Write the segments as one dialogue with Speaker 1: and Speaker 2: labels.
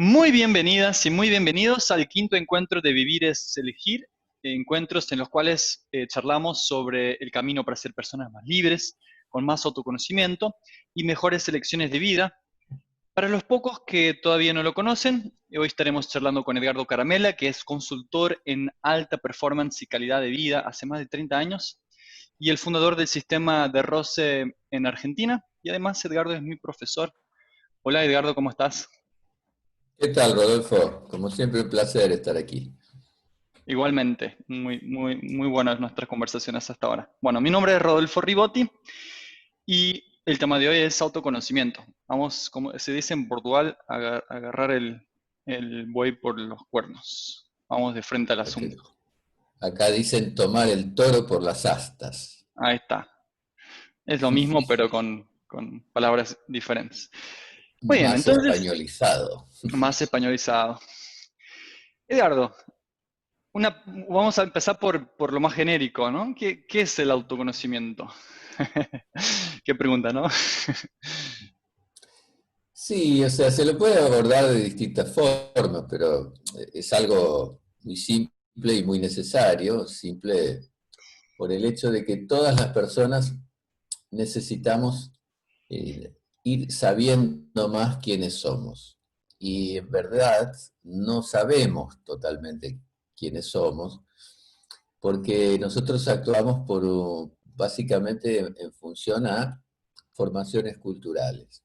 Speaker 1: Muy bienvenidas y muy bienvenidos al quinto encuentro de Vivir es Elegir, encuentros en los cuales charlamos sobre el camino para ser personas más libres, con más autoconocimiento y mejores elecciones de vida. Para los pocos que todavía no lo conocen, hoy estaremos charlando con Edgardo Caramela, que es consultor en alta performance y calidad de vida hace más de 30 años y el fundador del sistema de ROCE en Argentina. Y además Edgardo es mi profesor. Hola Edgardo, ¿cómo estás?
Speaker 2: ¿Qué tal, Rodolfo? Como siempre, un placer estar aquí.
Speaker 1: Igualmente, muy buenas nuestras conversaciones hasta ahora. Bueno, mi nombre es Rodolfo Ribotti y el tema de hoy es autoconocimiento. Vamos, como se dice en Portugal, a agarrar el buey por los cuernos. Vamos de frente al
Speaker 2: Lo que
Speaker 1: asunto.
Speaker 2: acá dicen tomar el toro por las astas.
Speaker 1: Ahí está. Es lo mismo, pero con palabras diferentes. Muy bien,
Speaker 2: Más
Speaker 1: entonces,
Speaker 2: españolizado.
Speaker 1: más españolizado. Edgardo, vamos a empezar por lo más genérico, ¿no? ¿Qué es el autoconocimiento? Qué pregunta, ¿no?
Speaker 2: Sí, o sea, se lo puede abordar de distintas formas, pero es algo muy simple y muy necesario, simple por el hecho de que todas las personas necesitamos ir sabiendo más quiénes somos. Y en verdad no sabemos totalmente quiénes somos, porque nosotros actuamos básicamente en función a formaciones culturales.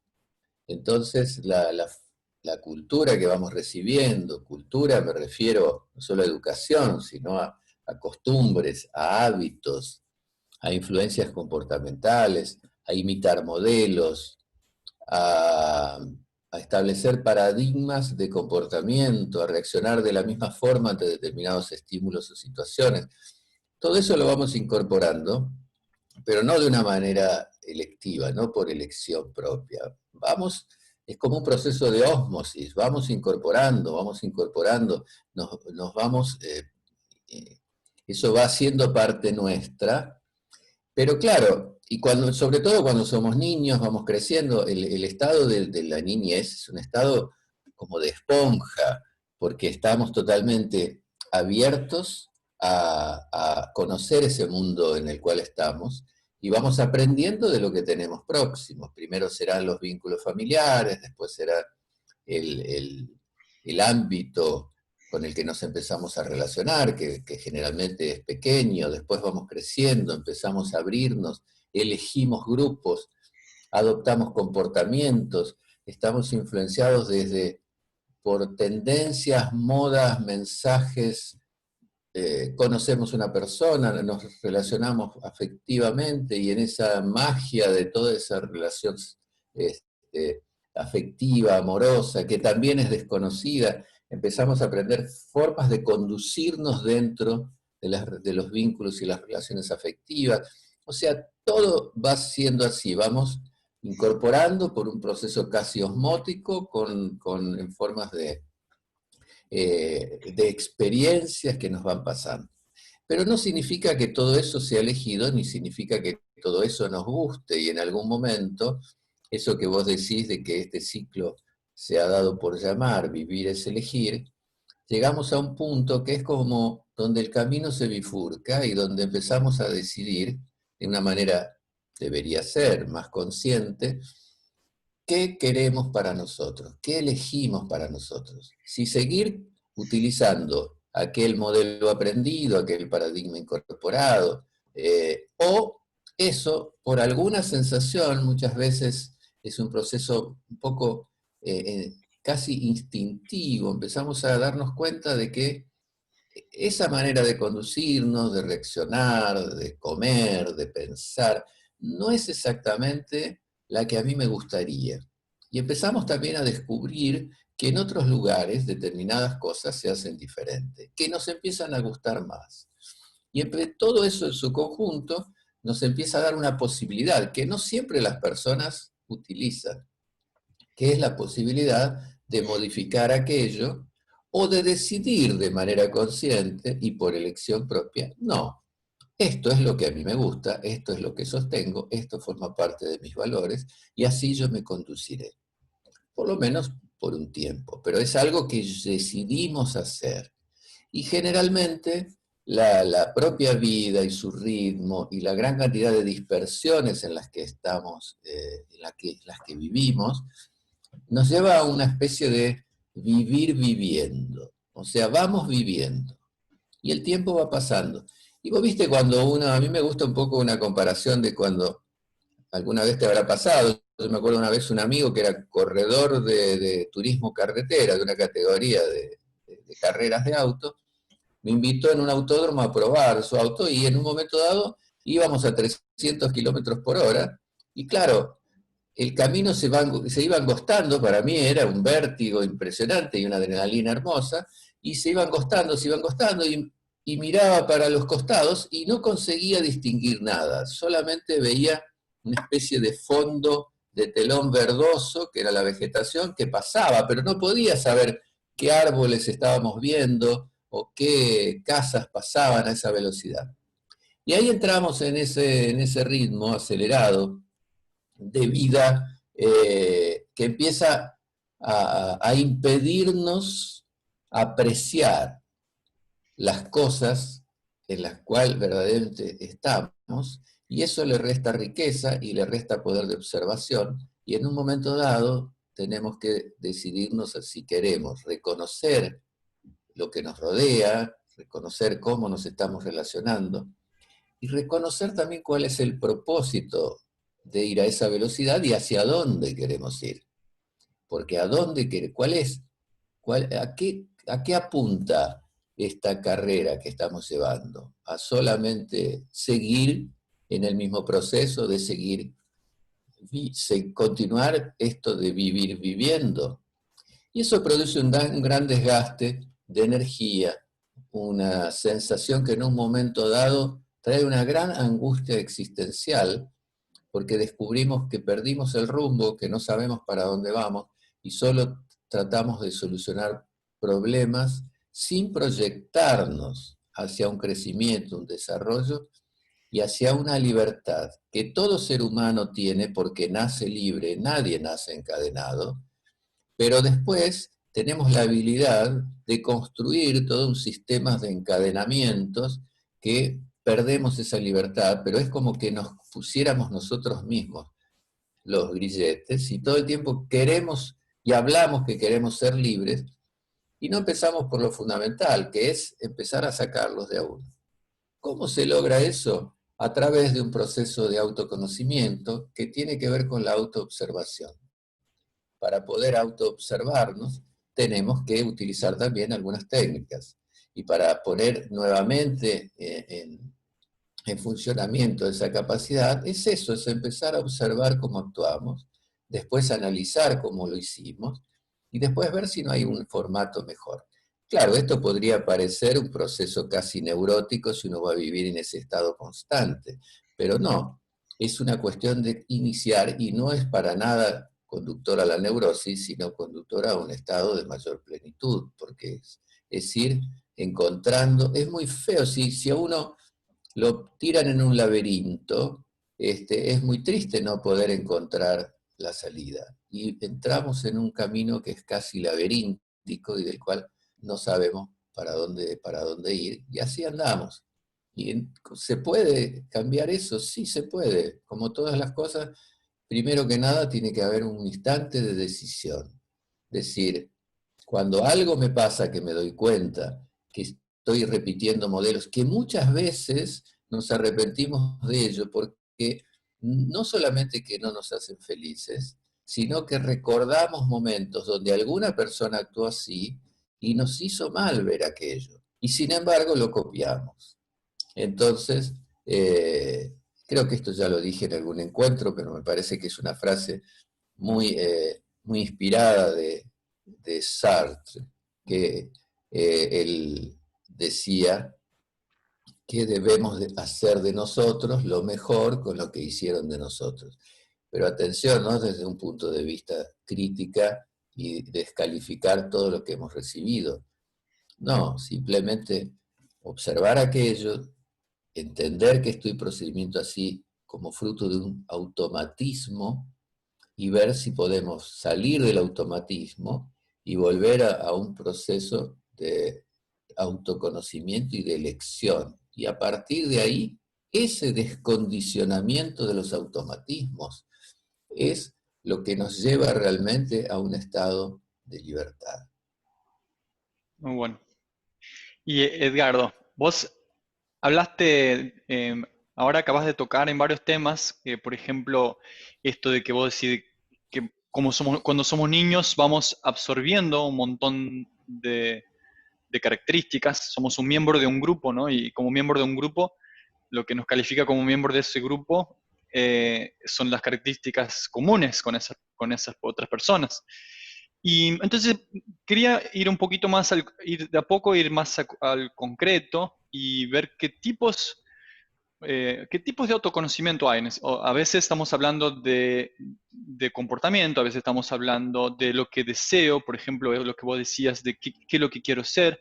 Speaker 2: Entonces, la cultura que vamos recibiendo, cultura me refiero no solo a educación, sino a costumbres, a hábitos, a influencias comportamentales, a imitar modelos, a, a establecer paradigmas de comportamiento, a reaccionar de la misma forma ante determinados estímulos o situaciones. Todo eso lo vamos incorporando, pero no de una manera electiva, no por elección propia. Es como un proceso de ósmosis, vamos incorporando, nos vamos, eso va siendo parte nuestra, pero claro, sobre todo cuando somos niños, vamos creciendo, el estado de la niñez es un estado como de esponja, porque estamos totalmente abiertos a conocer ese mundo en el cual estamos y vamos aprendiendo de lo que tenemos próximos. Primero serán los vínculos familiares, después será el, el- el ámbito con el que nos empezamos a relacionar, que generalmente es pequeño, después vamos creciendo, empezamos a abrirnos, elegimos grupos, adoptamos comportamientos, estamos influenciados desde por tendencias, modas, mensajes, conocemos una persona, nos relacionamos afectivamente y en esa magia de toda esa relación afectiva, amorosa, que también es desconocida, empezamos a aprender formas de conducirnos dentro de los vínculos y las relaciones afectivas. O sea, todo va siendo así, vamos incorporando por un proceso casi osmótico en formas de experiencias que nos van pasando. Pero no significa que todo eso sea elegido, ni significa que todo eso nos guste y en algún momento, eso que vos decís de que este ciclo se ha dado por llamar vivir es elegir, llegamos a un punto que es como donde el camino se bifurca y donde empezamos a decidir de una manera, debería ser, más consciente, qué queremos para nosotros, qué elegimos para nosotros. Si seguir utilizando aquel modelo aprendido, aquel paradigma incorporado, o eso, por alguna sensación, muchas veces es un proceso un poco casi instintivo, empezamos a darnos cuenta de que esa manera de conducirnos, de reaccionar, de comer, de pensar, no es exactamente la que a mí me gustaría. Y empezamos también a descubrir que en otros lugares determinadas cosas se hacen diferentes, que nos empiezan a gustar más. Y entre todo eso en su conjunto nos empieza a dar una posibilidad que no siempre las personas utilizan, que es la posibilidad de modificar aquello o de decidir de manera consciente y por elección propia, no, esto es lo que a mí me gusta, esto es lo que sostengo, esto forma parte de mis valores y así yo me conduciré. Por lo menos por un tiempo, pero es algo que decidimos hacer. Y generalmente la propia vida y su ritmo y la gran cantidad de dispersiones en las que estamos, las que vivimos, nos lleva a una especie de vivir viviendo. O sea, vamos viviendo. Y el tiempo va pasando. Y vos viste cuando a mí me gusta un poco una comparación de cuando alguna vez te habrá pasado. Yo me acuerdo una vez un amigo que era corredor de turismo carretera, de una categoría de carreras de auto, me invitó en un autódromo a probar su auto y en un momento dado íbamos a 300 kilómetros por hora y claro, el camino se iba angostando, para mí era un vértigo impresionante y una adrenalina hermosa, y se iba angostando y miraba para los costados y no conseguía distinguir nada, solamente veía una especie de fondo de telón verdoso, que era la vegetación, que pasaba, pero no podía saber qué árboles estábamos viendo o qué casas pasaban a esa velocidad. Y ahí entramos en ese ritmo acelerado de vida que empieza a impedirnos apreciar las cosas en las cuales verdaderamente estamos, y eso le resta riqueza y le resta poder de observación, y en un momento dado tenemos que decidirnos si queremos reconocer lo que nos rodea, reconocer cómo nos estamos relacionando, y reconocer también cuál es el propósito de ir a esa velocidad y hacia dónde queremos ir. Porque cuál es, a qué apunta esta carrera que estamos llevando? ¿A solamente seguir en el mismo proceso de continuar esto de vivir viviendo? Y eso produce un gran desgaste de energía, una sensación que en un momento dado trae una gran angustia existencial, porque descubrimos que perdimos el rumbo, que no sabemos para dónde vamos, y solo tratamos de solucionar problemas sin proyectarnos hacia un crecimiento, un desarrollo y hacia una libertad que todo ser humano tiene porque nace libre, nadie nace encadenado, pero después tenemos la habilidad de construir todo un sistema de encadenamientos que perdemos esa libertad, pero es como que nos pusiéramos nosotros mismos los grilletes y todo el tiempo queremos y hablamos que queremos ser libres y no empezamos por lo fundamental, que es empezar a sacarlos de a uno. ¿Cómo se logra eso? A través de un proceso de autoconocimiento que tiene que ver con la autoobservación. Para poder autoobservarnos, tenemos que utilizar también algunas técnicas. Y para poner nuevamente en funcionamiento esa capacidad, es eso, es empezar a observar cómo actuamos, después analizar cómo lo hicimos, y después ver si no hay un formato mejor. Claro, esto podría parecer un proceso casi neurótico si uno va a vivir en ese estado constante, pero no, es una cuestión de iniciar y no es para nada conductor a la neurosis, sino conductor a un estado de mayor plenitud, porque es ir encontrando, es muy feo, si a uno lo tiran en un laberinto, es muy triste no poder encontrar la salida. Y entramos en un camino que es casi laberíntico y del cual no sabemos para dónde ir, y así andamos. ¿Y se puede cambiar eso? Sí se puede. Como todas las cosas, primero que nada tiene que haber un instante de decisión. Decir, cuando algo me pasa que me doy cuenta que estoy repitiendo modelos, que muchas veces nos arrepentimos de ello porque no solamente que no nos hacen felices, sino que recordamos momentos donde alguna persona actuó así y nos hizo mal ver aquello. Y sin embargo lo copiamos. Entonces, creo que esto ya lo dije en algún encuentro, pero me parece que es una frase muy inspirada de Sartre, que él decía que debemos hacer de nosotros lo mejor con lo que hicieron de nosotros. Pero atención, no desde un punto de vista crítica y descalificar todo lo que hemos recibido. No, simplemente observar aquello, entender que estoy procedimiento así como fruto de un automatismo y ver si podemos salir del automatismo y volver a un proceso de autoconocimiento y de elección. Y a partir de ahí, ese descondicionamiento de los automatismos es lo que nos lleva realmente a un estado de libertad.
Speaker 1: Muy bueno. Y Edgardo, vos hablaste, ahora acabas de tocar en varios temas, por ejemplo, esto de que vos decís que como somos, cuando somos niños vamos absorbiendo un montón de características, somos un miembro de un grupo, ¿no? Y como miembro de un grupo, lo que nos califica como miembro de ese grupo son las características comunes con esas otras personas. Y entonces quería ir un poquito más, ir de a poco, ir más al concreto y ver qué tipos de autoconocimiento hay. A veces estamos hablando de comportamiento, a veces estamos hablando de lo que deseo, por ejemplo, lo que vos decías de qué es lo que quiero ser.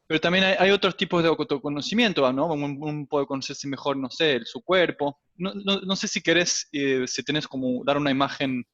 Speaker 1: Pero también hay otros tipos de autoconocimiento, ¿no? Uno puede conocerse mejor, no sé, su cuerpo. No sé si querés, si tenés como dar una imagen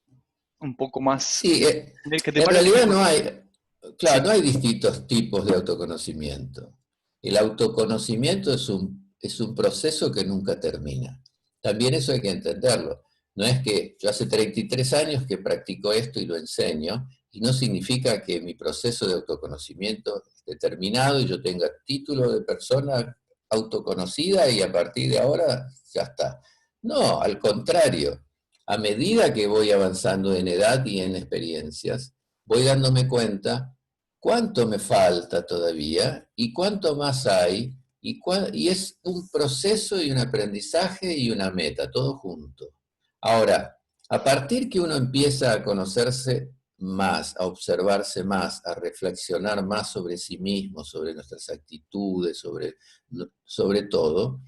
Speaker 1: un poco más,
Speaker 2: Sí,
Speaker 1: de
Speaker 2: en
Speaker 1: varios
Speaker 2: realidad
Speaker 1: tipos.
Speaker 2: no hay,
Speaker 1: Sí,
Speaker 2: claro, no hay distintos tipos de autoconocimiento. El autoconocimiento es un proceso que nunca termina. También eso hay que entenderlo. No es que yo hace 33 años que practico esto y lo enseño, y no significa que mi proceso de autoconocimiento esté terminado y yo tenga título de persona autoconocida y a partir de ahora ya está. No, al contrario, a medida que voy avanzando en edad y en experiencias, voy dándome cuenta cuánto me falta todavía y cuánto más hay, y es un proceso y un aprendizaje y una meta, todo junto. Ahora, a partir que uno empieza a conocerse más, a observarse más, a reflexionar más sobre sí mismo, sobre nuestras actitudes, sobre todo,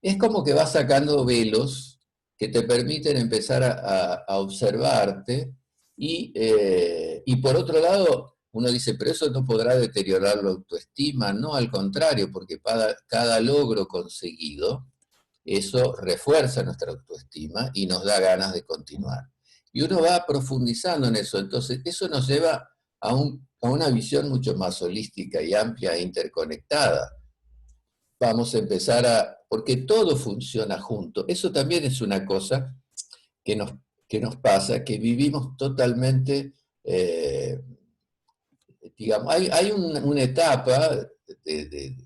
Speaker 2: es como que vas sacando velos que te permiten empezar a observarte y por otro lado, uno dice, pero eso no podrá deteriorar la autoestima. No, al contrario, porque cada logro conseguido, eso refuerza nuestra autoestima y nos da ganas de continuar. Y uno va profundizando en eso, entonces eso nos lleva a una visión mucho más holística y amplia e interconectada. Vamos a empezar porque todo funciona junto. Eso también es una cosa que nos, que nos pasa, que vivimos totalmente, eh, digamos, hay una etapa de, de,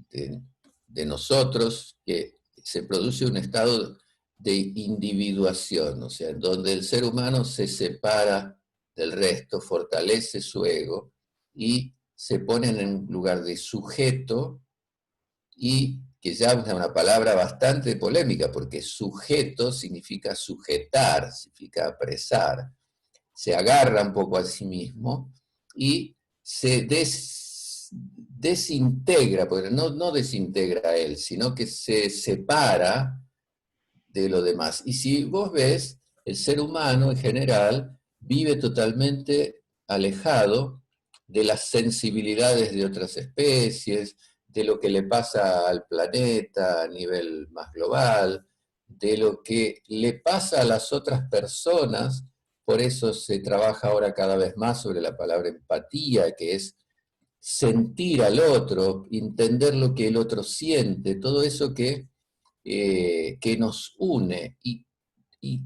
Speaker 2: de, de nosotros que se produce un estado de individuación, o sea, en donde el ser humano se separa del resto, fortalece su ego y se pone en un lugar de sujeto y que ya es una palabra bastante polémica, porque sujeto significa sujetar, significa apresar, se agarra un poco a sí mismo y se desintegra, porque no desintegra a él, sino que se separa de lo demás. Y si vos ves, el ser humano en general vive totalmente alejado de las sensibilidades de otras especies, de lo que le pasa al planeta a nivel más global, de lo que le pasa a las otras personas. Por eso se trabaja ahora cada vez más sobre la palabra empatía, que es sentir al otro, entender lo que el otro siente, todo eso que nos une. Y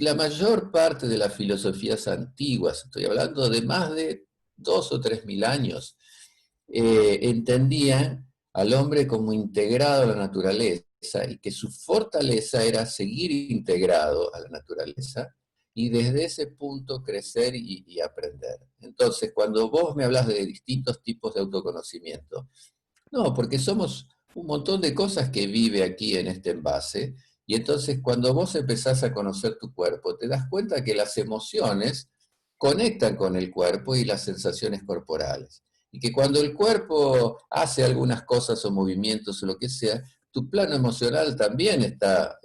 Speaker 2: la mayor parte de las filosofías antiguas, estoy hablando de más de 2 o 3 mil años, entendían al hombre como integrado a la naturaleza y que su fortaleza era seguir integrado a la naturaleza y desde ese punto crecer y aprender. Entonces, cuando vos me hablas de distintos tipos de autoconocimiento, no, porque somos un montón de cosas que vive aquí en este envase, y entonces cuando vos empezás a conocer tu cuerpo, te das cuenta que las emociones conectan con el cuerpo y las sensaciones corporales. Y que cuando el cuerpo hace algunas cosas o movimientos o lo que sea, tu plano emocional también está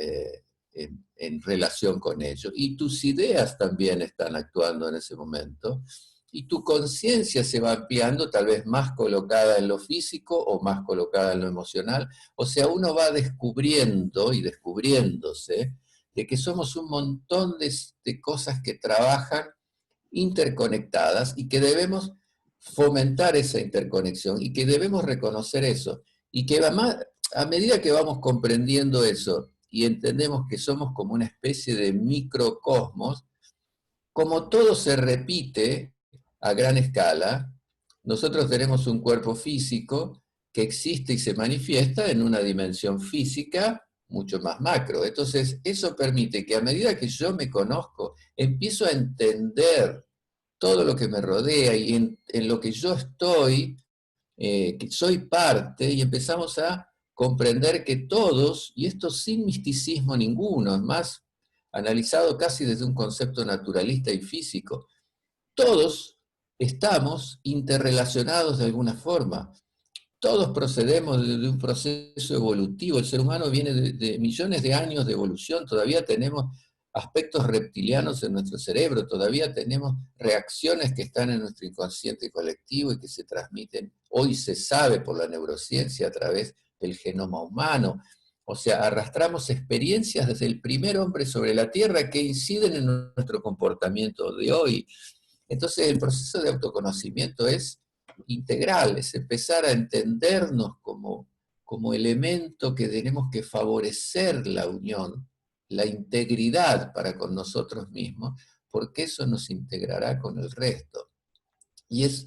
Speaker 2: en relación con ello. Y tus ideas también están actuando en ese momento y tu conciencia se va ampliando, tal vez más colocada en lo físico o más colocada en lo emocional. O sea, uno va descubriendo y descubriéndose de que somos un montón de cosas que trabajan interconectadas y que debemos fomentar esa interconexión y que debemos reconocer eso. Y que además, a medida que vamos comprendiendo eso y entendemos que somos como una especie de microcosmos, como todo se repite a gran escala, nosotros tenemos un cuerpo físico que existe y se manifiesta en una dimensión física mucho más macro. Entonces, eso permite que a medida que yo me conozco, empiezo a entender todo lo que me rodea y en lo que yo estoy, que soy parte, y empezamos a comprender que todos, y esto sin misticismo ninguno, es más analizado casi desde un concepto naturalista y físico, todos estamos interrelacionados de alguna forma. Todos procedemos de un proceso evolutivo. El ser humano viene de millones de años de evolución. Todavía tenemos aspectos reptilianos en nuestro cerebro. Todavía tenemos reacciones que están en nuestro inconsciente colectivo y que se transmiten. Hoy se sabe por la neurociencia a través del genoma humano. O sea, arrastramos experiencias desde el primer hombre sobre la Tierra que inciden en nuestro comportamiento de hoy. Entonces, el proceso de autoconocimiento es integral, es empezar a entendernos como elemento que tenemos que favorecer la unión, la integridad para con nosotros mismos, porque eso nos integrará con el resto. Y es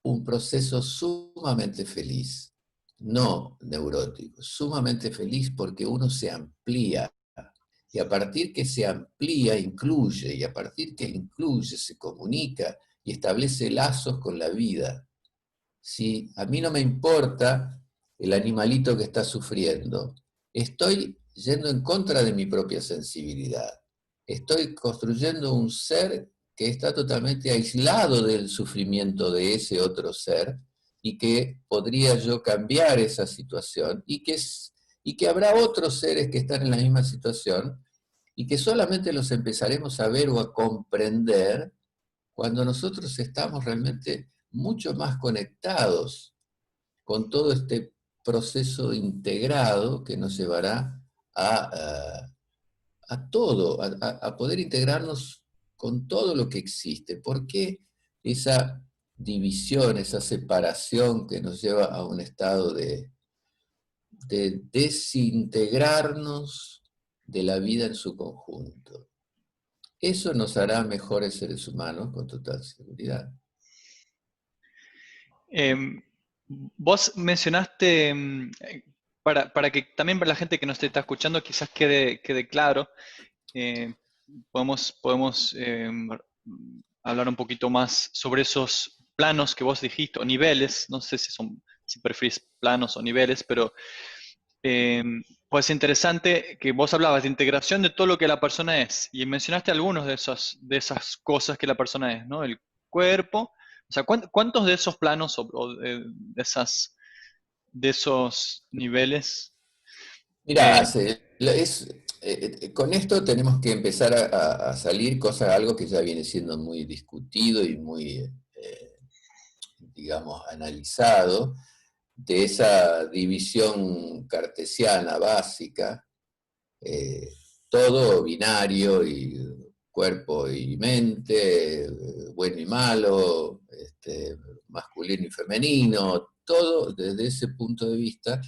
Speaker 2: un proceso sumamente feliz, no neurótico, sumamente feliz porque uno se amplía. Y a partir que se amplía, incluye, y a partir que incluye, se comunica y establece lazos con la vida. Si a mí no me importa el animalito que está sufriendo, estoy yendo en contra de mi propia sensibilidad. Estoy construyendo un ser que está totalmente aislado del sufrimiento de ese otro ser y que podría yo cambiar esa situación y que habrá otros seres que están en la misma situación y que solamente los empezaremos a ver o a comprender cuando nosotros estamos realmente mucho más conectados con todo este proceso integrado que nos llevará a todo, a poder integrarnos con todo lo que existe. ¿Por qué esa división, esa separación que nos lleva a un estado de desintegrarnos de la vida en su conjunto? Eso nos hará mejores seres humanos con total seguridad.
Speaker 1: Em, Vos mencionaste, para que también para la gente que nos está escuchando quizás quede claro, eh, podemos hablar un poquito más sobre esos planos que vos dijiste, o niveles, no sé si preferís planos o niveles, pero pues es interesante que vos hablabas de integración de todo lo que la persona es, y mencionaste algunos de esas cosas que la persona es, ¿no? El cuerpo, o sea, ¿cuántos de esos planos o de esos niveles?
Speaker 2: Mira,
Speaker 1: eh,
Speaker 2: con esto tenemos que empezar a salir algo que ya viene siendo muy discutido y muy, digamos, analizado, de esa división cartesiana básica, eh, todo binario y cuerpo y mente, bueno y malo, masculino y femenino, todo desde ese punto de vista.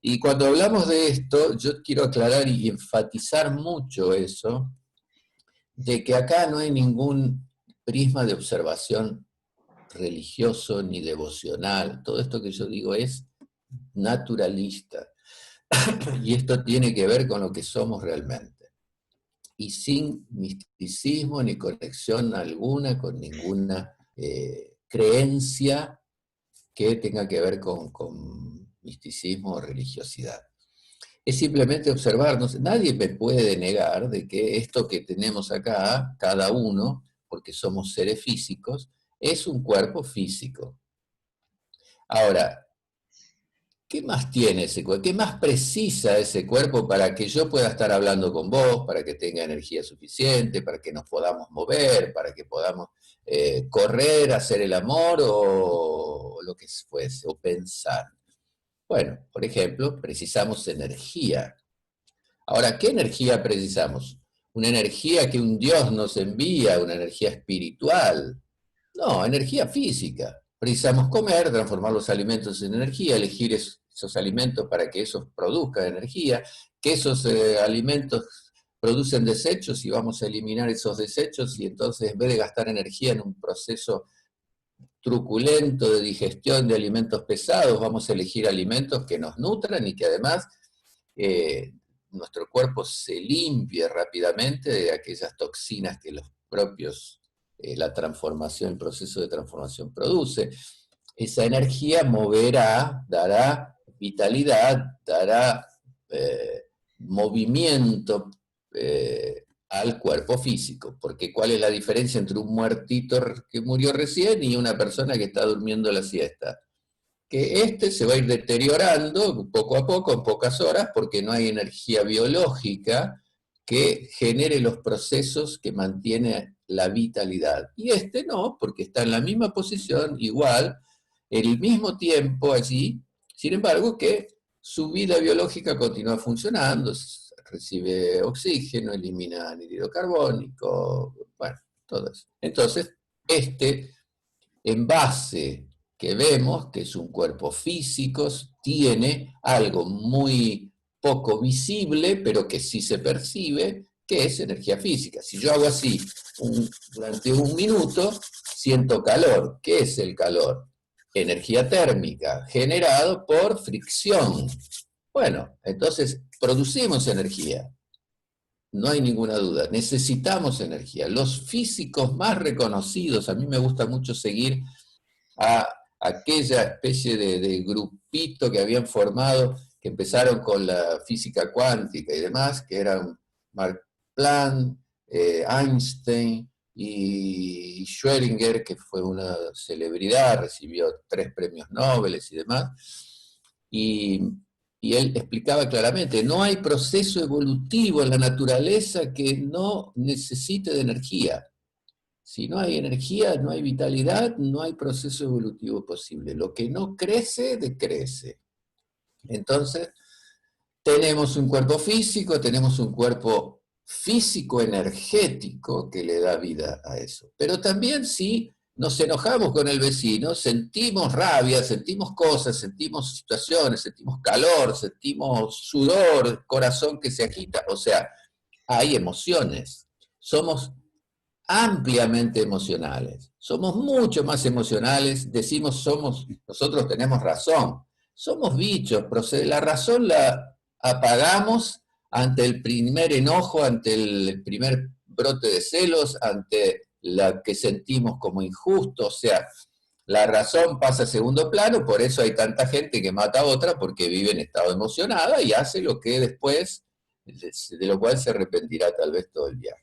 Speaker 2: Y cuando hablamos de esto, yo quiero aclarar y enfatizar mucho eso, de que acá no hay ningún prisma de observación religioso ni devocional. Todo esto que yo digo es naturalista. Y esto tiene que ver con lo que somos realmente. Y sin misticismo ni conexión alguna con ninguna creencia que tenga que ver con misticismo o religiosidad. Es simplemente observarnos. Nadie me puede negar de que esto que tenemos acá, cada uno, porque somos seres físicos, es un cuerpo físico. Ahora, ¿qué más tiene ese cuerpo? ¿Qué más precisa ese cuerpo para que yo pueda estar hablando con vos, para que tenga energía suficiente, para que nos podamos mover, para que podamos correr, hacer el amor o lo que fuese, o pensar? Bueno, por ejemplo, precisamos energía. Ahora, ¿qué energía precisamos? una energía que un Dios nos envía, una energía espiritual. No, energía física. Precisamos comer, transformar los alimentos en energía, elegir esos alimentos para que esos produzcan energía, que esos alimentos producen desechos y vamos a eliminar esos desechos y entonces en vez de gastar energía en un proceso truculento de digestión de alimentos pesados, vamos a elegir alimentos que nos nutran y que además nuestro cuerpo se limpie rápidamente de aquellas toxinas que los propios, la transformación, el proceso de transformación produce. Esa energía moverá, dará vitalidad, dará movimiento al cuerpo físico, porque ¿cuál es la diferencia entre un muertito que murió recién y una persona que está durmiendo la siesta? Que este se va a ir deteriorando poco a poco, en pocas horas, porque no hay energía biológica que genere los procesos que mantiene la vitalidad. Y este no, porque está en la misma posición, igual, el mismo tiempo allí, sin embargo que su vida biológica continúa funcionando, recibe oxígeno, elimina anhídrido carbónico, bueno, todo eso. Entonces, este envase que vemos, que es un cuerpo físico, tiene algo muy poco visible, pero que sí se percibe, que es energía física. Si yo hago así durante un minuto, siento calor. ¿Qué es el calor? Energía térmica, generado por fricción. Bueno, entonces producimos energía. No hay ninguna duda, necesitamos energía. Los físicos más reconocidos, a mí me gusta mucho seguir a aquella especie de grupito que habían formado, que empezaron con la física cuántica y demás, que eran Mark Planck, Einstein y Schrödinger, que fue una celebridad, recibió 3 premios Nobel y demás, y, y él explicaba claramente, no hay proceso evolutivo en la naturaleza que no necesite de energía. Si no hay energía, no hay vitalidad, no hay proceso evolutivo posible. Lo que no crece, decrece. Entonces, tenemos un cuerpo físico, tenemos un cuerpo físico-energético que le da vida a eso. Pero también si nos enojamos con el vecino, sentimos rabia, sentimos cosas, sentimos situaciones, sentimos calor, sentimos sudor, corazón que se agita. O sea, hay emociones. Somos ampliamente emocionales. Somos mucho más emocionales, decimos nosotros tenemos razón. Somos bichos, la razón la apagamos ante el primer enojo, ante el primer brote de celos, ante la que sentimos como injusto, o sea, la razón pasa a segundo plano, por eso hay tanta gente que mata a otra, porque vive en estado emocionada y hace lo que después, de lo cual se arrepentirá tal vez todo el viaje.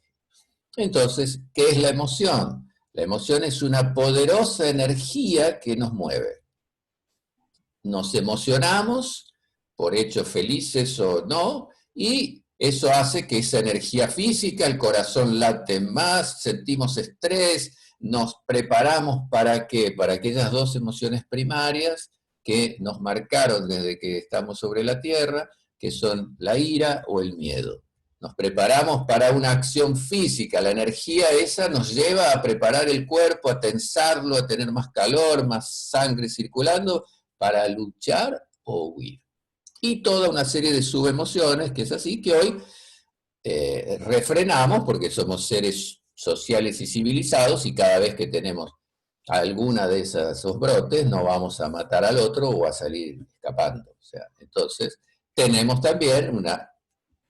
Speaker 2: Entonces, ¿qué es la emoción? La emoción es una poderosa energía que nos mueve. Nos emocionamos por hechos felices o no, y eso hace que esa energía física, el corazón late más, sentimos estrés, nos preparamos ¿para qué? Para aquellas 2 emociones primarias que nos marcaron desde que estamos sobre la Tierra, que son la ira o el miedo. Nos preparamos para una acción física, la energía esa nos lleva a preparar el cuerpo, a tensarlo, a tener más calor, más sangre circulando, para luchar o huir. Y toda una serie de subemociones, que es así, que hoy refrenamos porque somos seres sociales y civilizados y cada vez que tenemos alguna de esos brotes no vamos a matar al otro o a salir escapando. O sea, entonces tenemos también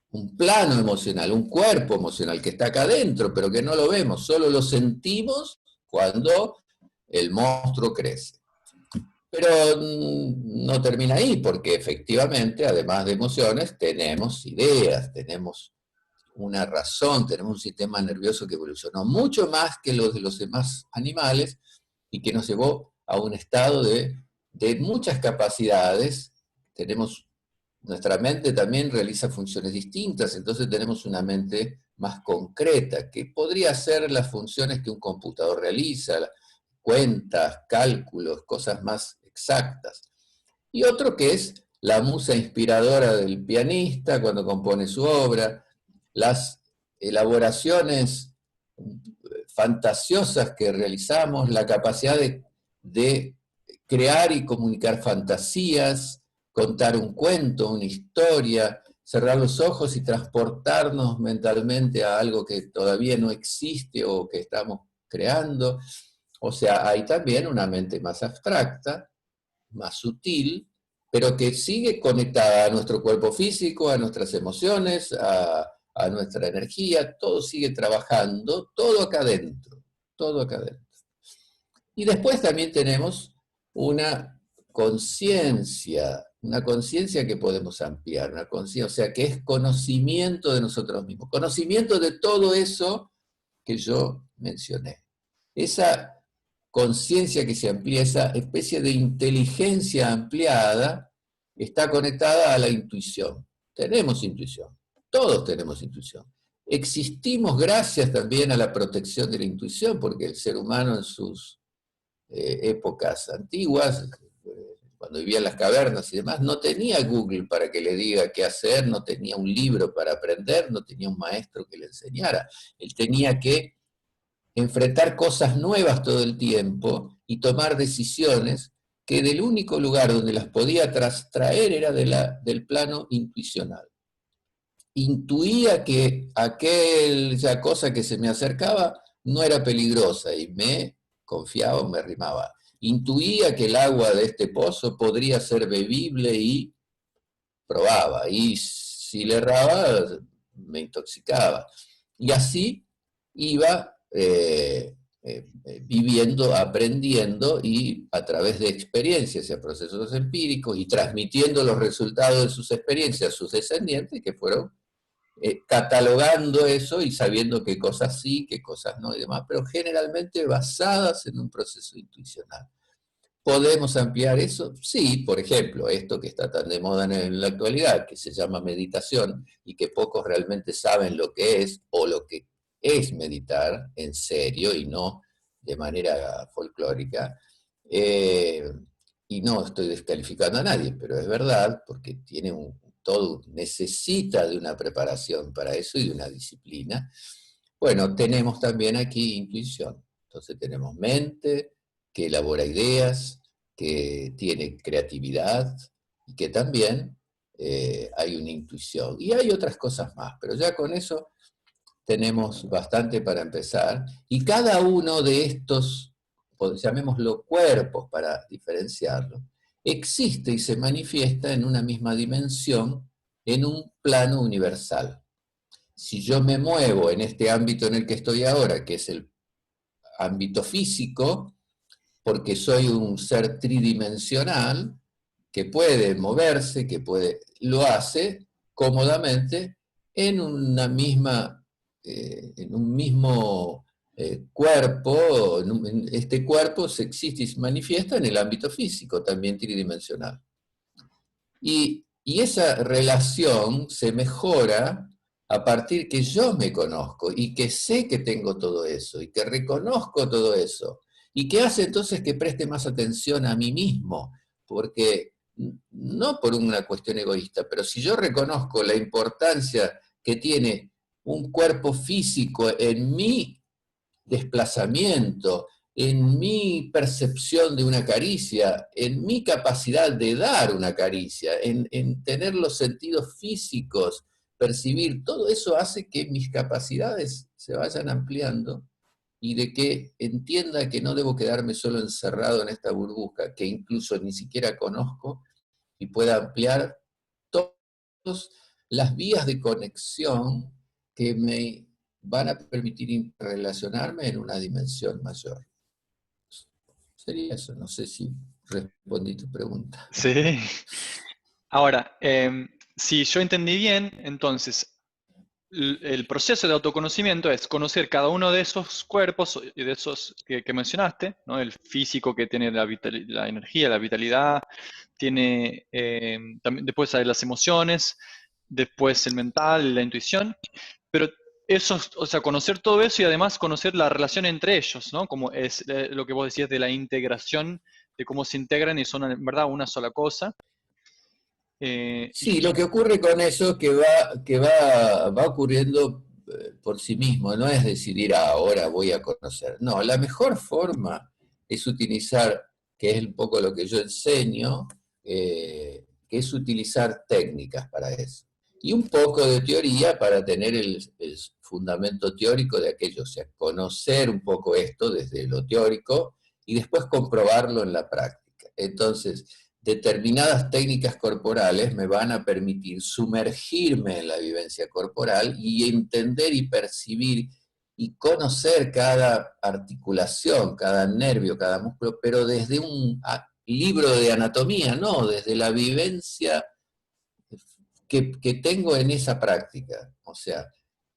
Speaker 2: un plano emocional, un cuerpo emocional que está acá adentro, pero que no lo vemos, solo lo sentimos cuando el monstruo crece. Pero no termina ahí, porque efectivamente, además de emociones, tenemos ideas, tenemos una razón, tenemos un sistema nervioso que evolucionó mucho más que los de los demás animales y que nos llevó a un estado de muchas capacidades. Nuestra mente también realiza funciones distintas, entonces tenemos una mente más concreta, que podría hacer las funciones que un computador realiza, cuentas, cálculos, cosas más exactas. Y otro que es la musa inspiradora del pianista cuando compone su obra, las elaboraciones fantasiosas que realizamos, la capacidad de crear y comunicar fantasías, contar un cuento, una historia, cerrar los ojos y transportarnos mentalmente a algo que todavía no existe o que estamos creando. O sea, hay también una mente más abstracta, más sutil, pero que sigue conectada a nuestro cuerpo físico, a nuestras emociones, a nuestra energía, todo sigue trabajando, todo acá adentro, todo acá adentro. Y después también tenemos una conciencia que podemos ampliar, una conciencia, o sea, que es conocimiento de nosotros mismos, conocimiento de todo eso que yo mencioné. Esa conciencia que se amplía, esa especie de inteligencia ampliada, está conectada a la intuición. Tenemos intuición, todos tenemos intuición. Existimos gracias también a la protección de la intuición, porque el ser humano en sus épocas antiguas, cuando vivía en las cavernas y demás, no tenía Google para que le diga qué hacer, no tenía un libro para aprender, no tenía un maestro que le enseñara. Él tenía que enfrentar cosas nuevas todo el tiempo y tomar decisiones que del único lugar donde las podía traer era del plano intuicional. Intuía que aquella cosa que se me acercaba no era peligrosa y me confiaba o me arrimaba. Intuía que el agua de este pozo podría ser bebible y probaba, y si le erraba, me intoxicaba. Y así iba viviendo, aprendiendo y a través de experiencias y procesos empíricos y transmitiendo los resultados de sus experiencias a sus descendientes, que fueron catalogando eso y sabiendo qué cosas sí, qué cosas no y demás, pero generalmente basadas en un proceso intuicional. ¿Podemos ampliar eso? Sí, por ejemplo, esto que está tan de moda en la actualidad, que se llama meditación y que pocos realmente saben lo que es o lo que es meditar en serio y no de manera folclórica. Y no estoy descalificando a nadie, pero es verdad, porque tiene todo, necesita de una preparación para eso y de una disciplina. Bueno, tenemos también aquí intuición. Entonces tenemos mente, que elabora ideas, que tiene creatividad y que también hay una intuición. Y hay otras cosas más, pero ya con eso tenemos bastante para empezar. Y cada uno de estos, llamémoslo cuerpos para diferenciarlo, existe y se manifiesta en una misma dimensión, en un plano universal. Si yo me muevo en este ámbito en el que estoy ahora, que es el ámbito físico, porque soy un ser tridimensional que puede moverse, lo hace cómodamente en una misma, en un mismo cuerpo, este cuerpo se existe y se manifiesta en el ámbito físico, también tridimensional. Y esa relación se mejora a partir que yo me conozco y que sé que tengo todo eso y que reconozco todo eso y que hace entonces que preste más atención a mí mismo, porque no por una cuestión egoísta, pero si yo reconozco la importancia que tiene un cuerpo físico en mi desplazamiento, en mi percepción de una caricia, en mi capacidad de dar una caricia, en tener los sentidos físicos, percibir, todo eso hace que mis capacidades se vayan ampliando y de que entienda que no debo quedarme solo encerrado en esta burbuja, que incluso ni siquiera conozco, y pueda ampliar todas las vías de conexión que me van a permitir relacionarme en una dimensión mayor. Sería eso, no sé si respondí tu pregunta.
Speaker 1: Sí. Ahora, si yo entendí bien, entonces el proceso de autoconocimiento es conocer cada uno de esos cuerpos y de esos que mencionaste, ¿no? El físico que tiene la energía, la vitalidad, tiene también, después hay las emociones, después el mental, la intuición, pero eso, o sea, conocer todo eso y además conocer la relación entre ellos, ¿no? Como es lo que vos decías de la integración, de cómo se integran y son en verdad una sola cosa.
Speaker 2: Sí, lo que ocurre con eso es que va ocurriendo por sí mismo, no es decidir ahora voy a conocer. No, la mejor forma es utilizar, que es un poco lo que yo enseño, que es utilizar técnicas para eso. Y un poco de teoría para tener el fundamento teórico de aquello, o sea, conocer un poco esto desde lo teórico y después comprobarlo en la práctica. Entonces, determinadas técnicas corporales me van a permitir sumergirme en la vivencia corporal y entender y percibir y conocer cada articulación, cada nervio, cada músculo, pero desde un libro de anatomía, no, desde la vivencia que tengo en esa práctica. O sea,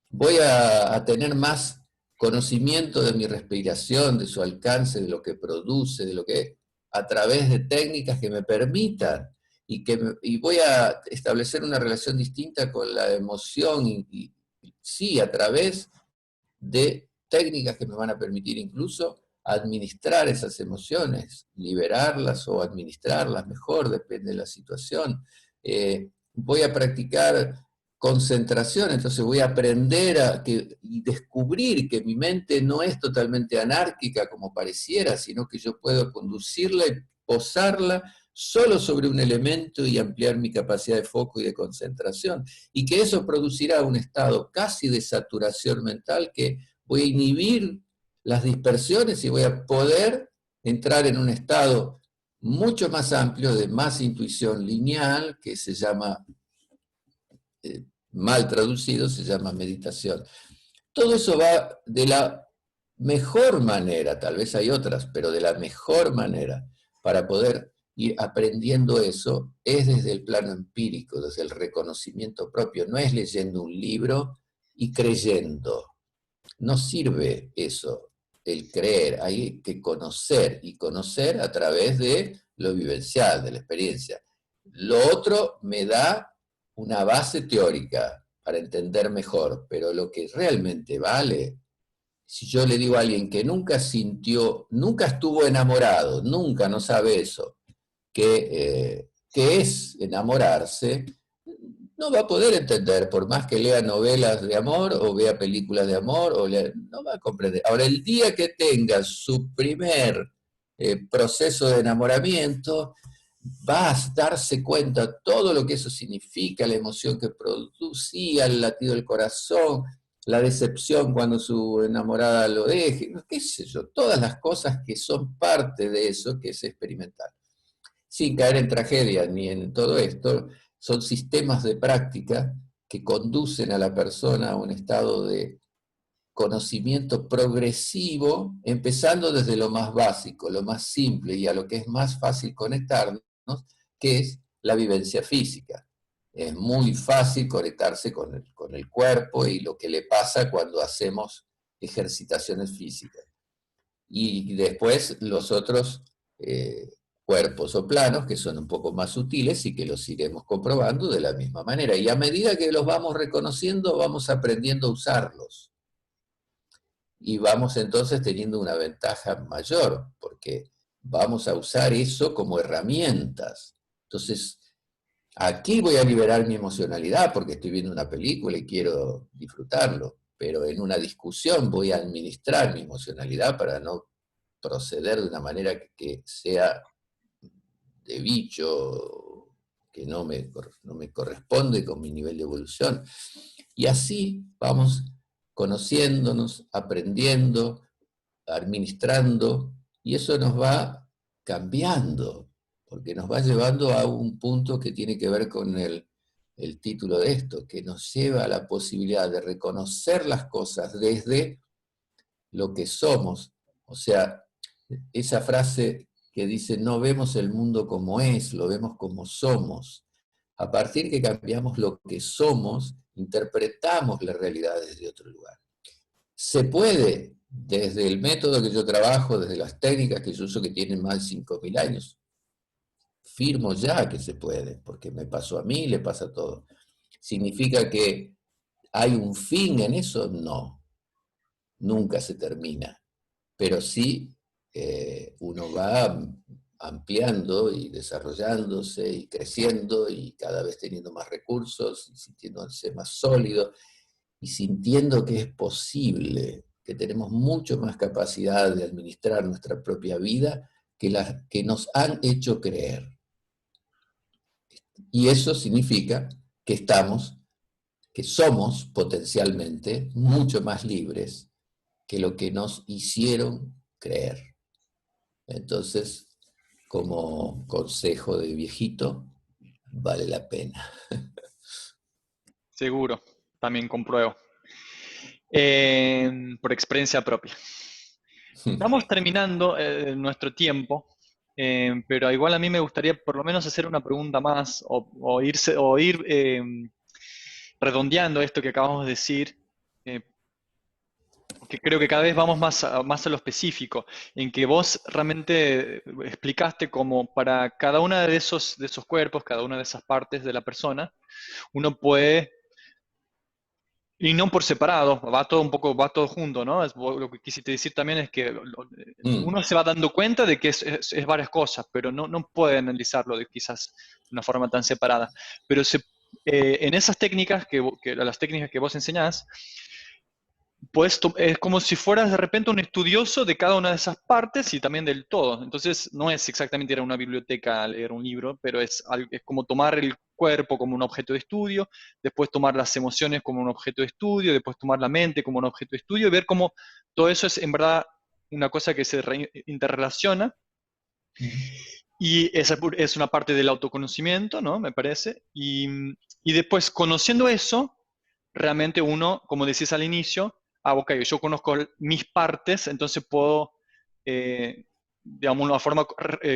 Speaker 2: voy a tener más conocimiento de mi respiración, de su alcance, de lo que produce, de lo que a través de técnicas que me permitan y voy a establecer una relación distinta con la emoción sí, a través de técnicas que me van a permitir incluso administrar esas emociones, liberarlas o administrarlas mejor, depende de la situación. Voy a practicar concentración, entonces voy a aprender y descubrir que mi mente no es totalmente anárquica como pareciera, sino que yo puedo conducirla y posarla solo sobre un elemento y ampliar mi capacidad de foco y de concentración, y que eso producirá un estado casi de saturación mental que voy a inhibir las dispersiones y voy a poder entrar en un estado mucho más amplio de más intuición lineal, que se llama, mal traducido, se llama meditación. Todo eso va de la mejor manera, tal vez hay otras, pero de la mejor manera para poder ir aprendiendo eso es desde el plano empírico, desde el reconocimiento propio, no es leyendo un libro y creyendo. No sirve eso, el creer, hay que conocer, y conocer a través de lo vivencial, de la experiencia. Lo otro me da una base teórica para entender mejor, pero lo que realmente vale, si yo le digo a alguien que nunca sintió, nunca estuvo enamorado, nunca, no sabe eso, que es enamorarse, no va a poder entender, por más que lea novelas de amor o vea películas de amor, no va a comprender. Ahora, el día que tenga su primer proceso de enamoramiento, va a darse cuenta todo lo que eso significa, la emoción que producía, el latido del corazón, la decepción cuando su enamorada lo deje, qué sé yo, todas las cosas que son parte de eso que es experimental. Sin caer en tragedia ni en todo esto, son sistemas de práctica que conducen a la persona a un estado de conocimiento progresivo, empezando desde lo más básico, lo más simple y a lo que es más fácil conectarnos, que es la vivencia física. Es muy fácil conectarse con el cuerpo y lo que le pasa cuando hacemos ejercitaciones físicas. Y después los otros cuerpos o planos que son un poco más sutiles y que los iremos comprobando de la misma manera. Y a medida que los vamos reconociendo, vamos aprendiendo a usarlos. Y vamos entonces teniendo una ventaja mayor, porque vamos a usar eso como herramientas. Entonces, aquí voy a liberar mi emocionalidad porque estoy viendo una película y quiero disfrutarlo, pero en una discusión voy a administrar mi emocionalidad para no proceder de una manera que sea de bicho, que no me corresponde con mi nivel de evolución. Y así vamos conociéndonos, aprendiendo, administrando, y eso nos va cambiando, porque nos va llevando a un punto que tiene que ver con el título de esto, que nos lleva a la posibilidad de reconocer las cosas desde lo que somos. O sea, esa frase que dice, no vemos el mundo como es, lo vemos como somos. A partir que cambiamos lo que somos, interpretamos la realidad desde otro lugar. Se puede, desde el método que yo trabajo, desde las técnicas que yo uso que tienen más de 5.000 años, firmo ya que se puede, porque me pasó a mí, le pasa a todos. ¿Significa que hay un fin en eso? No, nunca se termina, pero sí uno va ampliando y desarrollándose y creciendo y cada vez teniendo más recursos y sintiéndose más sólido. y sintiendo que es posible, que tenemos mucho más capacidad de administrar nuestra propia vida que las que nos han hecho creer. Y eso significa que que somos potencialmente mucho más libres que lo que nos hicieron creer. Entonces, como consejo de viejito, vale la pena.
Speaker 1: Seguro, también compruebo. Por experiencia propia. Estamos terminando nuestro tiempo, pero igual a mí me gustaría por lo menos hacer una pregunta más o ir redondeando esto que acabamos de decir, eh, porque creo que cada vez vamos más a lo específico, en que vos realmente explicaste cómo para cada uno de esos cuerpos, cada una de esas partes de la persona, uno puede. Y no por separado, va todo un poco, va todo junto, ¿no? Lo que quisiste decir también es que
Speaker 2: Mm.
Speaker 1: uno se va dando cuenta de que es varias cosas, pero no puede analizarlo de quizás de una forma tan separada. Pero en esas técnicas, las técnicas que vos enseñás, pues es como si fueras de repente un estudioso de cada una de esas partes y también del todo. Entonces, no es exactamente ir a una biblioteca a leer un libro, pero es como tomar el cuerpo como un objeto de estudio, después tomar las emociones como un objeto de estudio, después tomar la mente como un objeto de estudio y ver cómo todo eso es en verdad una cosa que se interrelaciona. Y esa es una parte del autoconocimiento, ¿no? Me parece. Y después, conociendo eso, realmente uno, como decías al inicio, ok, yo conozco mis partes, entonces puedo, digamos, una forma,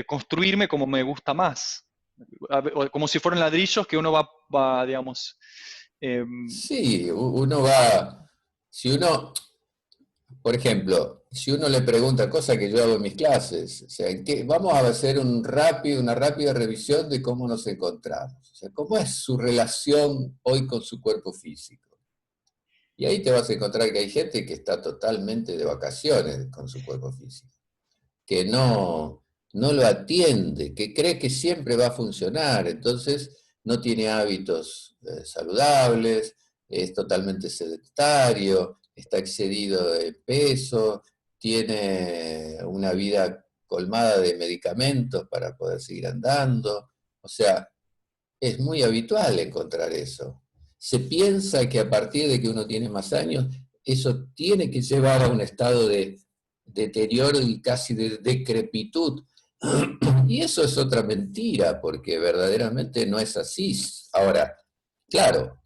Speaker 1: construirme como me gusta más. Como si fueran ladrillos que uno digamos, eh,
Speaker 2: Sí, uno va, si uno, por ejemplo, si uno le pregunta, cosa que yo hago en mis clases, o sea, vamos a hacer una rápida revisión de cómo nos encontramos, o sea, cómo es su relación hoy con su cuerpo físico. Y ahí te vas a encontrar que hay gente que está totalmente de vacaciones con su cuerpo físico, que no lo atiende, que cree que siempre va a funcionar, entonces no tiene hábitos saludables, es totalmente sedentario, está excedido de peso, tiene una vida colmada de medicamentos para poder seguir andando, o sea, es muy habitual encontrar eso. Se piensa que a partir de que uno tiene más años, eso tiene que llevar a un estado de deterioro y casi de decrepitud. Y eso es otra mentira, porque verdaderamente no es así. Ahora, claro,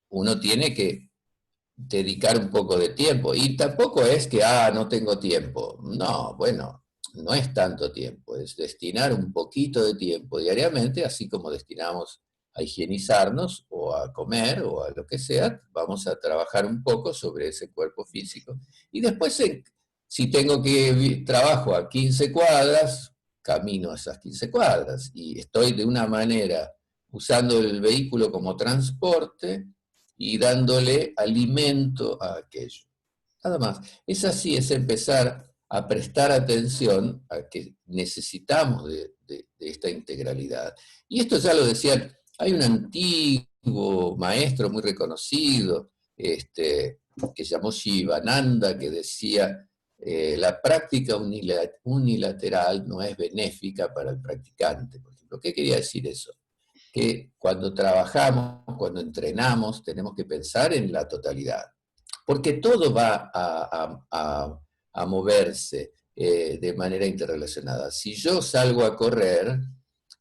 Speaker 2: uno tiene que dedicar un poco de tiempo. Y tampoco es que, no tengo tiempo. No, bueno, no es tanto tiempo, es destinar un poquito de tiempo diariamente, así como destinamos a higienizarnos o a comer o a lo que sea, vamos a trabajar un poco sobre ese cuerpo físico. Y después, si tengo que trabajo a 15 cuadras, camino a esas 15 cuadras y estoy de una manera usando el vehículo como transporte, y dándole alimento a aquello. Nada más. Es así, es empezar a prestar atención a que necesitamos de esta integralidad. Y esto ya lo decían, hay un antiguo maestro muy reconocido, que se llamó Shivananda, que decía, la práctica unilateral no es benéfica para el practicante. Por ejemplo, ¿qué quería decir eso? Que cuando trabajamos, cuando entrenamos, tenemos que pensar en la totalidad, porque todo va a moverse de manera interrelacionada. Si yo salgo a correr,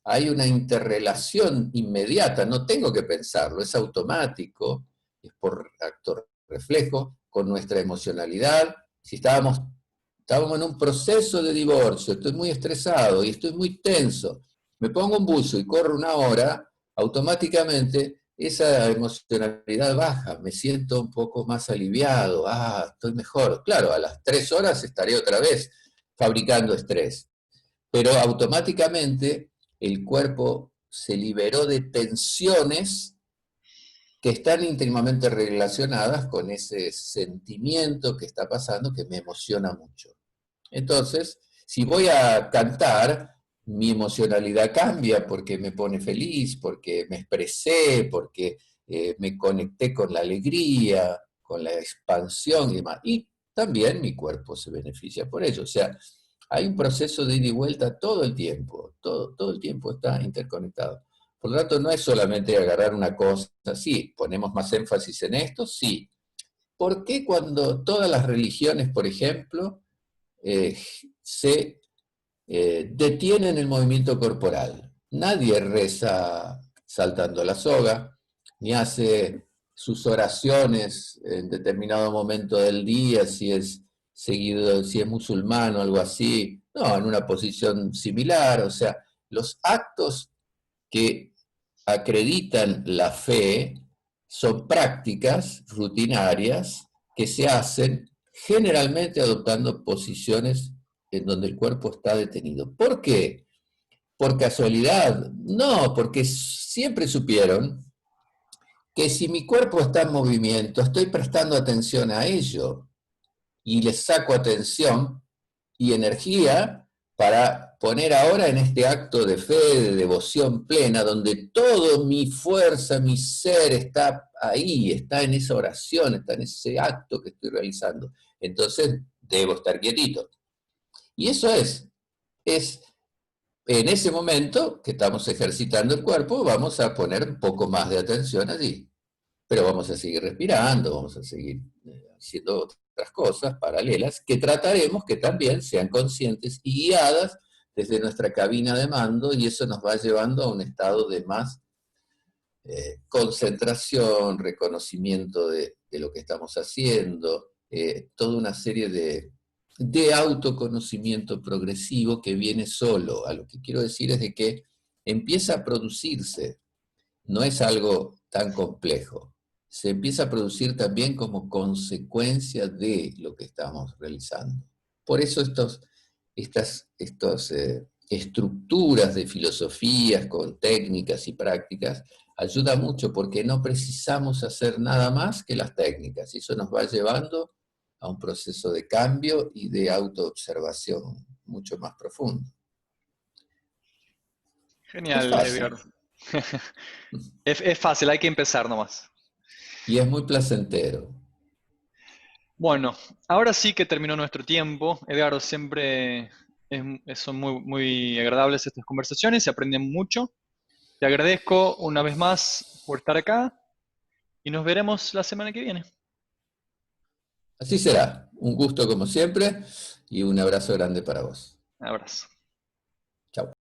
Speaker 2: hay una interrelación inmediata, no tengo que pensarlo, es automático, es por acto reflejo, con nuestra emocionalidad. Si estábamos en un proceso de divorcio, estoy muy estresado y estoy muy tenso, me pongo un buzo y corro una hora, automáticamente esa emocionalidad baja, me siento un poco más aliviado, estoy mejor. Claro, a las 3 horas estaré otra vez fabricando estrés, pero automáticamente el cuerpo se liberó de tensiones que están íntimamente relacionadas con ese sentimiento que está pasando que me emociona mucho. Entonces, si voy a cantar, mi emocionalidad cambia porque me pone feliz, porque me expresé, porque me conecté con la alegría, con la expansión y demás. Y también mi cuerpo se beneficia por ello. O sea, hay un proceso de ida y vuelta todo el tiempo, todo el tiempo está interconectado. Por lo tanto, no es solamente agarrar una cosa, sí, ponemos más énfasis en esto, sí. ¿Por qué cuando todas las religiones, por ejemplo, se detienen el movimiento corporal? Nadie reza saltando la soga, ni hace sus oraciones en determinado momento del día, si es seguido, si es musulmán o algo así, no, en una posición similar, o sea, los actos que acreditan la fe son prácticas rutinarias que se hacen generalmente adoptando posiciones en donde el cuerpo está detenido. ¿Por qué? ¿Por casualidad? No, porque siempre supieron que si mi cuerpo está en movimiento, estoy prestando atención a ello y les saco atención y energía para poner ahora en este acto de fe, de devoción plena, donde toda mi fuerza, mi ser está ahí, está en esa oración, está en ese acto que estoy realizando. Entonces debo estar quietito. Y eso es en ese momento que estamos ejercitando el cuerpo, vamos a poner un poco más de atención allí. Pero vamos a seguir respirando, vamos a seguir haciendo otras cosas paralelas que trataremos que también sean conscientes y guiadas desde nuestra cabina de mando, y eso nos va llevando a un estado de más concentración, reconocimiento de lo que estamos haciendo, toda una serie de autoconocimiento progresivo que viene solo. A lo que quiero decir es de que empieza a producirse, no es algo tan complejo. Se empieza a producir también como consecuencia de lo que estamos realizando. Por eso estas estructuras de filosofías con técnicas y prácticas ayuda mucho porque no precisamos hacer nada más que las técnicas. Y eso nos va llevando a un proceso de cambio y de autoobservación mucho más profundo. Es
Speaker 1: Genial,
Speaker 2: fácil.
Speaker 1: Edgar. Es fácil, hay que empezar nomás.
Speaker 2: Y es muy placentero.
Speaker 1: Bueno, ahora sí que terminó nuestro tiempo. Edgardo, siempre son muy agradables estas conversaciones, se aprenden mucho. Te agradezco una vez más por estar acá y nos veremos la semana que viene.
Speaker 2: Así será. Un gusto como siempre y un abrazo grande para vos.
Speaker 1: Un abrazo.